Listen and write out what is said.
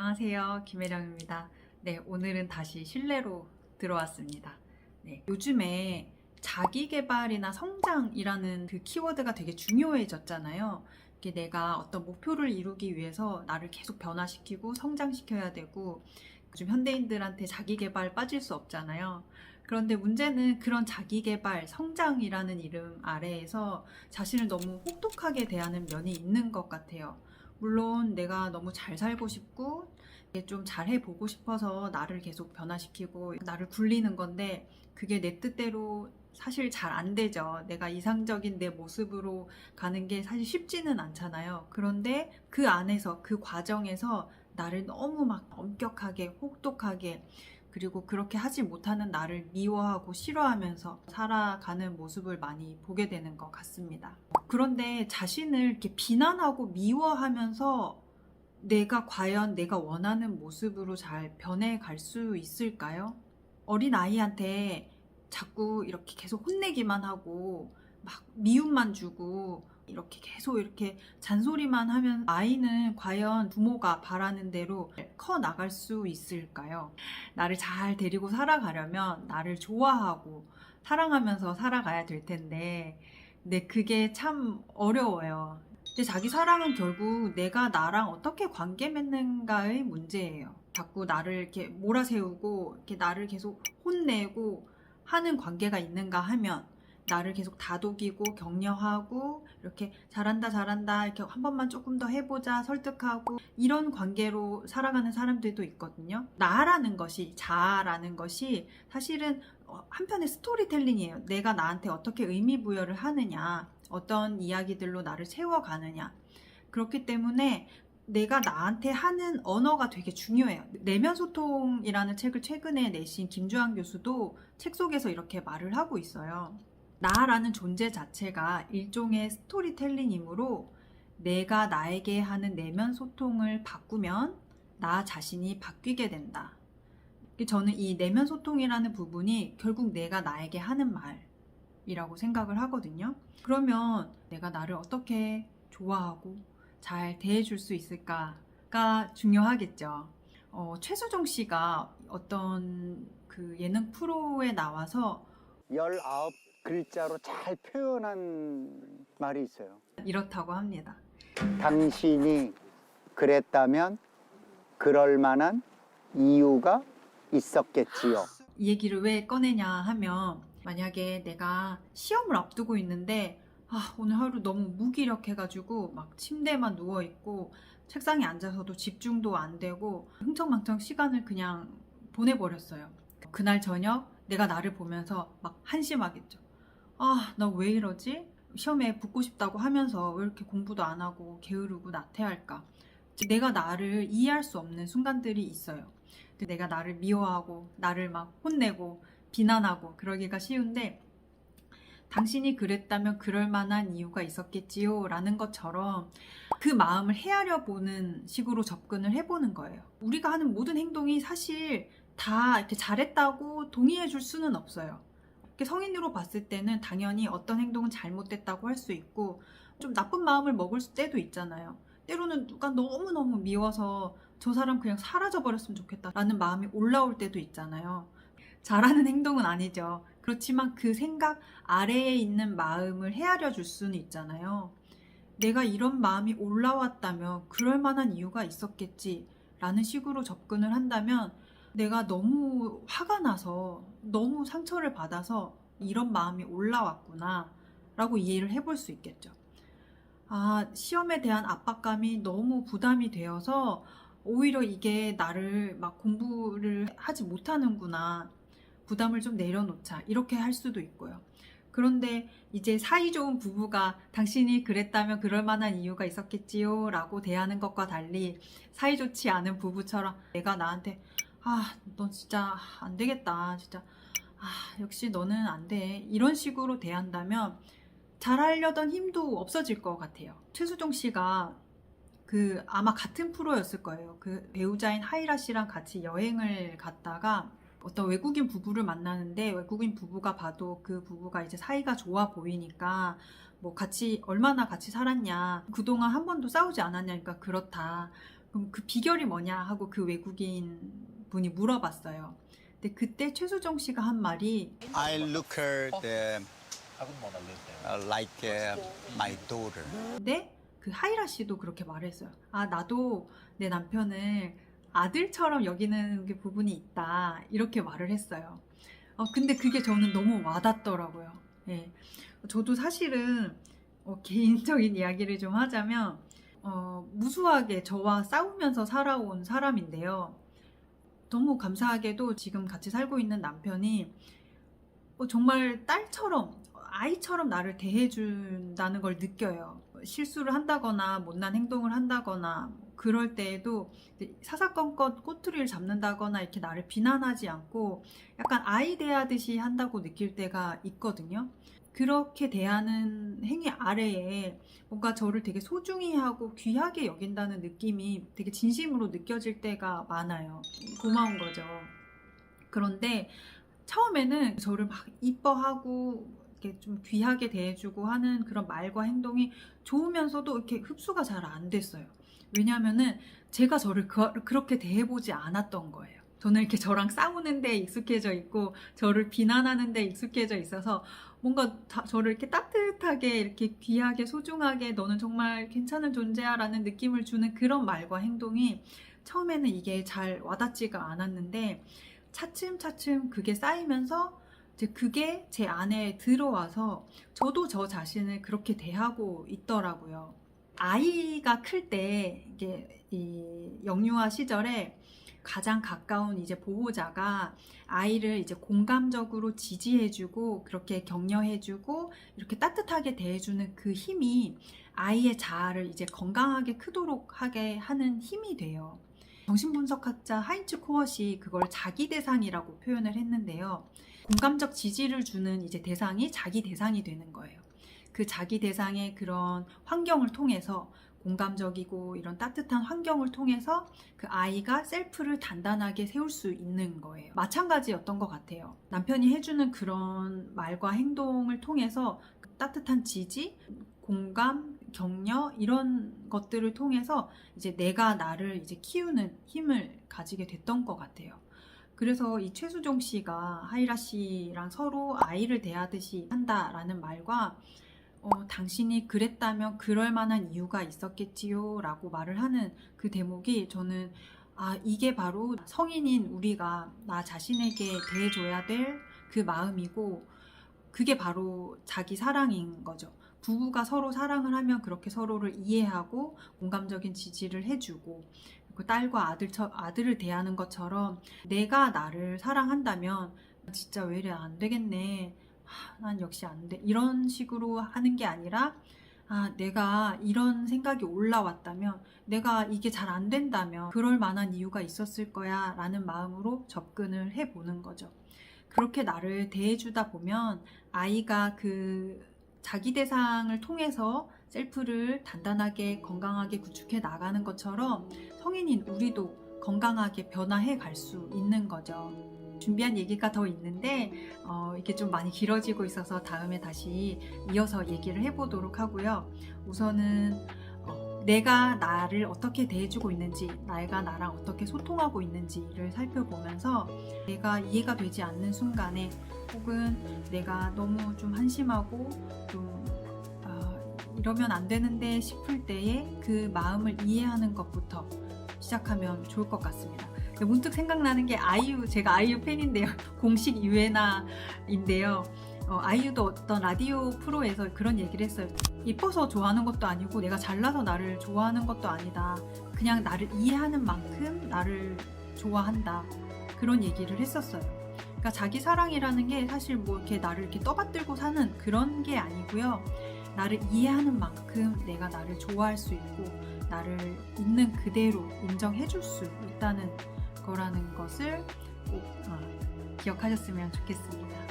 안녕하세요. 김혜령입니다. 네, 오늘은 다시 실내로 들어왔습니다. 네, 요즘에 자기 개발이나 성장이라는 그 키워드가 되게 중요해졌잖아요. 이게 내가 어떤 목표를 이루기 위해서 나를 계속 변화시키고 성장시켜야 되고, 요즘 현대인들한테 자기 개발 빠질 수 없잖아요. 그런데 문제는 그런 자기 개발, 성장이라는 이름 아래에서 자신을 너무 혹독하게 대하는 면이 있는 것 같아요. 물론 내가 너무 잘 살고 싶고 좀 잘해보고 싶어서 나를 계속 변화시키고 나를 굴리는 건데, 그게 내 뜻대로 사실 잘 안 되죠. 내가 이상적인 내 모습으로 가는 게 사실 쉽지는 않잖아요. 그런데 그 안에서, 그 과정에서 나를 너무 막 엄격하게 혹독하게, 그리고 그렇게 하지 못하는 나를 미워하고 싫어하면서 살아가는 모습을 많이 보게 되는 것 같습니다. 그런데 자신을 이렇게 비난하고 미워하면서 내가 과연 내가 원하는 모습으로 잘 변해갈 수 있을까요? 어린 아이한테 자꾸 이렇게 계속 혼내기만 하고 막 미움만 주고 이렇게 계속 이렇게 잔소리만 하면 아이는 과연 부모가 바라는 대로 커 나갈 수 있을까요? 나를 잘 데리고 살아가려면 나를 좋아하고 사랑하면서 살아가야 될 텐데, 근데 그게 참 어려워요. 근데 자기 사랑은 결국 내가 나랑 어떻게 관계 맺는가의 문제예요. 자꾸 나를 이렇게 몰아세우고 이렇게 나를 계속 혼내고 하는 관계가 있는가 하면, 나를 계속 다독이고 격려하고 이렇게 잘한다 잘한다 이렇게 한 번만 조금 더 해보자 설득하고 이런 관계로 살아가는 사람들도 있거든요. 나라는 것이, 자아라는 것이 사실은 한편의 스토리텔링이에요. 내가 나한테 어떻게 의미 부여를 하느냐, 어떤 이야기들로 나를 채워가느냐. 그렇기 때문에 내가 나한테 하는 언어가 되게 중요해요. 내면 소통이라는 책을 최근에 내신 김주환 교수도 책 속에서 이렇게 말을 하고 있어요. 나라는 존재 자체가 일종의 스토리텔링이므로 내가 나에게 하는 내면 소통을 바꾸면 나 자신이 바뀌게 된다. 저는 이 내면 소통이라는 부분이 결국 내가 나에게 하는 말이라고 생각을 하거든요. 그러면 내가 나를 어떻게 좋아하고 잘 대해줄 수 있을까가 중요하겠죠. 최수종 씨가 어떤 그 예능 프로에 나와서 19글자로 잘 표현한 말이 있어요. 이렇다고 합니다. 당신이 그랬다면 그럴 만한 이유가 있었겠지요. 이 얘기를 왜 꺼내냐 하면, 만약에 내가 시험을 앞두고 있는데 오늘 하루 너무 무기력해가지고 막 침대에만 누워있고 책상에 앉아서도 집중도 안 되고 흥청망청 시간을 그냥 보내버렸어요. 그날 저녁 내가 나를 보면서 막 한심하겠죠. 나 왜 이러지? 시험에 붙고 싶다고 하면서 왜 이렇게 공부도 안 하고 게으르고 나태할까? 내가 나를 이해할 수 없는 순간들이 있어요. 내가 나를 미워하고 나를 막 혼내고 비난하고 그러기가 쉬운데, 당신이 그랬다면 그럴 만한 이유가 있었겠지요 라는 것처럼 그 마음을 헤아려 보는 식으로 접근을 해보는 거예요. 우리가 하는 모든 행동이 사실 다 이렇게 잘했다고 동의해 줄 수는 없어요. 성인으로 봤을 때는 당연히 어떤 행동은 잘못됐다고 할 수 있고 좀 나쁜 마음을 먹을 때도 있잖아요. 때로는 누가 너무너무 미워서 저 사람 그냥 사라져 버렸으면 좋겠다라는 마음이 올라올 때도 있잖아요. 잘하는 행동은 아니죠. 그렇지만 그 생각 아래에 있는 마음을 헤아려 줄 수는 있잖아요. 내가 이런 마음이 올라왔다면 그럴 만한 이유가 있었겠지 라는 식으로 접근을 한다면, 내가 너무 화가 나서 너무 상처를 받아서 이런 마음이 올라왔구나 라고 이해를 해볼 수 있겠죠. 시험에 대한 압박감이 너무 부담이 되어서 오히려 이게 나를 막 공부를 하지 못하는구나, 부담을 좀 내려놓자, 이렇게 할 수도 있고요. 그런데 이제 사이좋은 부부가 당신이 그랬다면 그럴 만한 이유가 있었겠지요 라고 대하는 것과 달리, 사이좋지 않은 부부처럼 내가 나한테 너 진짜 안 되겠다, 진짜 역시 너는 안 돼, 이런 식으로 대한다면 잘하려던 힘도 없어질 것 같아요. 최수종 씨가 아마 같은 프로였을 거예요. 그 배우자인 하이라 씨랑 같이 여행을 갔다가 어떤 외국인 부부를 만나는데, 외국인 부부가 봐도 그 부부가 이제 사이가 좋아 보이니까 뭐 얼마나 같이 살았냐, 그동안 한 번도 싸우지 않았냐니까 그렇다. 그럼 그 비결이 뭐냐 하고 그 외국인 분이 물어봤어요. 근데 그때 최수종 씨가 한 말이 I look her like my daughter. 근데 그 하이라 씨도 그렇게 말했어요. 아, 나도 내 남편을 아들처럼 여기는 게 부분이 있다. 이렇게 말을 했어요. 근데 그게 저는 너무 와닿더라고요. 예. 저도 사실은 개인적인 이야기를 좀 하자면 무수하게 저와 싸우면서 살아온 사람인데요. 너무 감사하게도 지금 같이 살고 있는 남편이 정말 딸처럼 아이처럼 나를 대해준다는 걸 느껴요. 실수를 한다거나 못난 행동을 한다거나 그럴 때에도 사사건건 꼬투리를 잡는다거나 이렇게 나를 비난하지 않고 약간 아이 대하듯이 한다고 느낄 때가 있거든요. 그렇게 대하는 행위 아래에 뭔가 저를 되게 소중히 하고 귀하게 여긴다는 느낌이 되게 진심으로 느껴질 때가 많아요. 고마운 거죠. 그런데 처음에는 저를 막 이뻐하고 이렇게 좀 귀하게 대해주고 하는 그런 말과 행동이 좋으면서도 이렇게 흡수가 잘 안 됐어요. 왜냐하면은 제가 저를 그렇게 대해보지 않았던 거예요. 저는 이렇게 저랑 싸우는 데 익숙해져 있고 저를 비난하는 데 익숙해져 있어서 뭔가 저를 이렇게 따뜻하게 이렇게 귀하게 소중하게 너는 정말 괜찮은 존재야 라는 느낌을 주는 그런 말과 행동이 처음에는 이게 잘 와닿지가 않았는데 차츰차츰 그게 쌓이면서 이제 그게 제 안에 들어와서 저도 저 자신을 그렇게 대하고 있더라고요. 아이가 클 때 이게 이 영유아 시절에 가장 가까운 이제 보호자가 아이를 이제 공감적으로 지지해주고 그렇게 격려해주고 이렇게 따뜻하게 대해주는 그 힘이 아이의 자아를 이제 건강하게 크도록 하게 하는 힘이 돼요. 정신분석학자 하인츠 코엇이 그걸 자기 대상이라고 표현을 했는데요. 공감적 지지를 주는 이제 대상이 자기 대상이 되는 거예요. 그 자기 대상의 그런 환경을 통해서 공감적이고 이런 따뜻한 환경을 통해서 그 아이가 셀프를 단단하게 세울 수 있는 거예요. 마찬가지였던 것 같아요. 남편이 해주는 그런 말과 행동을 통해서 따뜻한 지지, 공감, 격려 이런 것들을 통해서 이제 내가 나를 이제 키우는 힘을 가지게 됐던 것 같아요. 그래서 이 최수종 씨가 하이라 씨랑 서로 아이를 대하듯이 한다라는 말과 당신이 그랬다면 그럴 만한 이유가 있었겠지요 라고 말을 하는 그 대목이 저는 이게 바로 성인인 우리가 나 자신에게 대해줘야 될 그 마음이고 그게 바로 자기 사랑인 거죠. 부부가 서로 사랑을 하면 그렇게 서로를 이해하고 공감적인 지지를 해주고 그리고 딸과 아들을 대하는 것처럼 내가 나를 사랑한다면 진짜 왜 이래 안 되겠네. 난 역시 안 돼. 이런 식으로 하는 게 아니라 내가 이런 생각이 올라왔다면 내가 이게 잘 안 된다면 그럴 만한 이유가 있었을 거야 라는 마음으로 접근을 해보는 거죠. 그렇게 나를 대해주다 보면 아이가 그 자기 대상을 통해서 셀프를 단단하게 건강하게 구축해 나가는 것처럼 성인인 우리도 건강하게 변화해 갈 수 있는 거죠. 준비한 얘기가 더 있는데 이게 좀 많이 길어지고 있어서 다음에 다시 이어서 얘기를 해보도록 하고요. 우선은 내가 나를 어떻게 대해주고 있는지, 내가 나랑 어떻게 소통하고 있는지를 살펴보면서 내가 이해가 되지 않는 순간에 혹은 내가 너무 좀 한심하고 좀 이러면 안 되는데 싶을 때에 그 마음을 이해하는 것부터 시작하면 좋을 것 같습니다. 문득 생각나는 게 제가 아이유 팬인데요. 공식 유엔아인데요. 아이유도 어떤 라디오 프로에서 그런 얘기를 했어요. 이뻐서 좋아하는 것도 아니고 내가 잘나서 나를 좋아하는 것도 아니다. 그냥 나를 이해하는 만큼 나를 좋아한다. 그런 얘기를 했었어요. 그러니까 자기 사랑이라는 게 사실 뭐 이렇게 나를 이렇게 떠받들고 사는 그런 게 아니고요. 나를 이해하는 만큼 내가 나를 좋아할 수 있고 나를 있는 그대로 인정해 줄 수 있다는 거라는 것을 꼭 기억하셨으면 좋겠습니다.